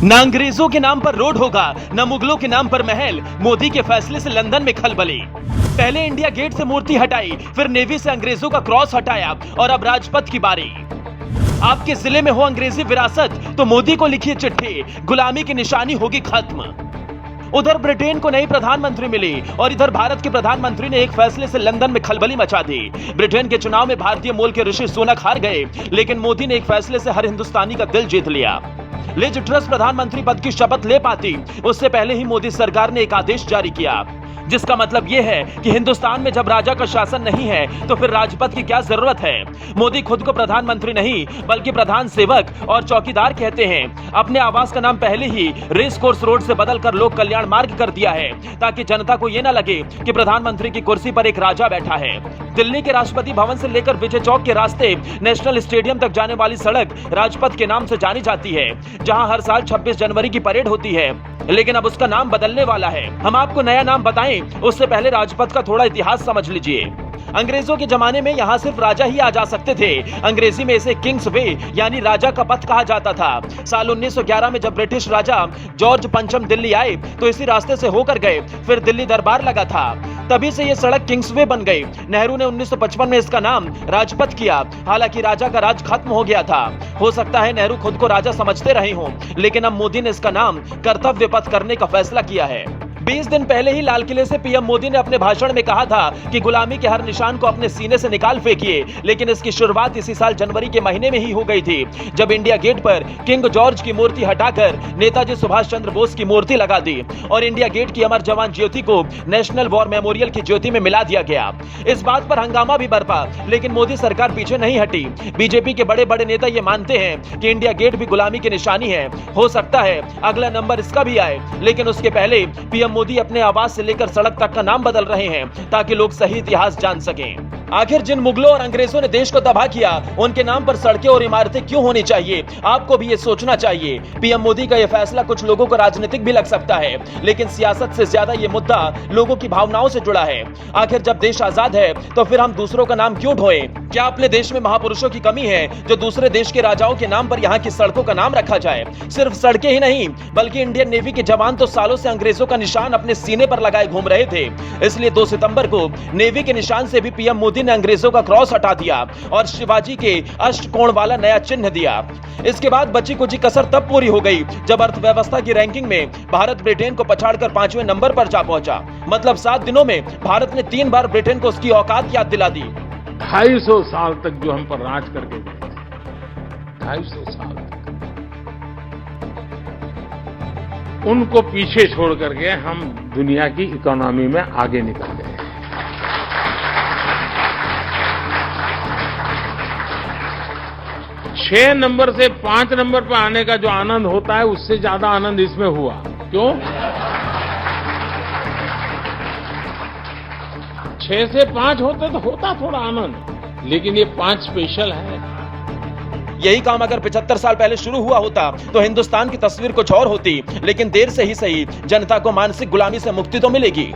न अंग्रेजों के नाम पर रोड होगा, न मुगलों के नाम पर महल। मोदी के फैसले से लंदन में खलबली। पहले इंडिया गेट से मूर्ति हटाई, फिर नेवी से अंग्रेजों का क्रॉस हटाया और अब राजपथ की बारी। आपके जिले में हो अंग्रेजी विरासत तो मोदी को लिखिए चिट्ठी, गुलामी की निशानी होगी खत्म। उधर ब्रिटेन को नई प्रधानमंत्री मिली और इधर भारत के प्रधानमंत्री ने एक फैसले से लंदन में खलबली मचा दी। ब्रिटेन के चुनाव में भारतीय मूल के ऋषि सुनक हार गए, लेकिन मोदी ने एक फैसले से हर हिंदुस्तानी का दिल जीत लिया। लिज ट्रस प्रधानमंत्री पद की शपथ ले पाती उससे पहले ही मोदी सरकार ने एक आदेश जारी किया, जिसका मतलब यह है कि हिंदुस्तान में जब राजा का शासन नहीं है तो फिर राजपथ की क्या जरूरत है। मोदी खुद को प्रधानमंत्री नहीं बल्कि प्रधान सेवक और चौकीदार कहते हैं। अपने आवास का नाम पहले ही रेस कोर्स रोड से बदलकर लोक कल्याण मार्ग कर दिया है, ताकि जनता को यह न लगे कि प्रधानमंत्री की कुर्सी पर एक राजा बैठा है। दिल्ली के राष्ट्रपति भवन से लेकर विजय चौक के रास्ते नेशनल स्टेडियम तक जाने वाली सड़क राजपथ के नाम से जानी जाती है, जहां हर साल 26 जनवरी की परेड होती है, लेकिन अब उसका नाम बदलने वाला है। हम आपको नया नाम बताएं उससे पहले राजपथ का थोड़ा इतिहास समझ लीजिए। अंग्रेजों के जमाने में यहाँ सिर्फ राजा ही आ जा सकते थे। अंग्रेजी में इसे किंग्स वे यानी राजा का पथ कहा जाता था। साल 1911 में जब ब्रिटिश राजा जॉर्ज पंचम दिल्ली आए तो इसी रास्ते से होकर गए, फिर दिल्ली दरबार लगा था, तभी से ये सड़क किंग्स वे बन गई। नेहरू ने 1955 में इसका नाम राजपथ किया। हालांकि राजा का राज खत्म हो गया था। हो सकता है नेहरू खुद को राजा समझते रहे हों, लेकिन अब मोदी ने इसका नाम कर्तव्य पथ करने का फैसला किया है। 20 दिन पहले ही लाल किले से पीएम मोदी ने अपने भाषण में कहा था कि गुलामी के हर निशान को अपने सीने से निकाल फेंकिए, लेकिन इसकी शुरुआत इसी साल जनवरी के महीने में ही हो गई थी, जब इंडिया गेट पर किंग जॉर्ज की मूर्ति हटाकर नेताजी सुभाष चंद्र बोस की मूर्ति लगा दी और इंडिया गेट की अमर जवान ज्योति को नेशनल वॉर मेमोरियल की ज्योति में मिला दिया गया। इस बात पर हंगामा भी बरपा, लेकिन मोदी सरकार पीछे नहीं हटी। बीजेपी के बड़े बड़े नेता ये मानते हैं कि इंडिया गेट भी गुलामी की निशानी है। हो सकता है अगला नंबर इसका भी आए, लेकिन उसके पहले पीएम मोदी अपने आवास से लेकर सड़क तक का नाम बदल रहे हैं, ताकि लोग सही इतिहास जान सकें। आखिर जिन मुगलों और अंग्रेजों ने देश को तबाह किया, उनके नाम पर सड़कें और इमारतें क्यों होनी चाहिए? आपको भी ये सोचना चाहिए। पीएम मोदी का यह फैसला कुछ लोगों को राजनीतिक भी लग सकता है, लेकिन सियासत से ज्यादा ये मुद्दा लोगों की भावनाओं से जुड़ा है। आखिर जब देश आजाद है तो फिर हम दूसरों का नाम क्यों ढोएं? क्या अपने देश में महापुरुषों की कमी है जो दूसरे देश के राजाओं के नाम पर यहाँ की सड़कों का नाम रखा जाए? सिर्फ सड़कें ही नहीं, बल्कि इंडियन नेवी के जवान तो सालों से अंग्रेजों का निशान अपने सीने पर लगाए घूम रहे थे। इसलिए 2 सितंबर को नेवी के निशान से भी पीएम मोदी ने अंग्रेजों का क्रॉस हटा दिया और शिवाजी के अष्टकोण वाला नया चिन्ह दिया। इसके बाद बची कुछ कसर तब पूरी हो गई जब अर्थव्यवस्था की रैंकिंग में भारत ब्रिटेन को पछाड़कर 5वें नंबर पर जा पहुंचा। मतलब 7 दिनों में भारत ने 3 बार ब्रिटेन को उसकी औकात याद दिला दी। 250 साल तक जो हम पर राज करके गए थे, 250 साल तक उनको पीछे छोड़ करके हम दुनिया की इकोनॉमी में आगे निकल गए। छह नंबर से 5 नंबर पर आने का जो आनंद होता है, उससे ज्यादा आनंद इसमें हुआ। क्यों? 6 से 5 होते तो होता थोड़ा आनंद, लेकिन ये 5 स्पेशल है। यही काम अगर 75 साल पहले शुरू हुआ होता तो हिंदुस्तान की तस्वीर कुछ और होती, लेकिन देर से ही सही जनता को मानसिक गुलामी से मुक्ति तो मिलेगी।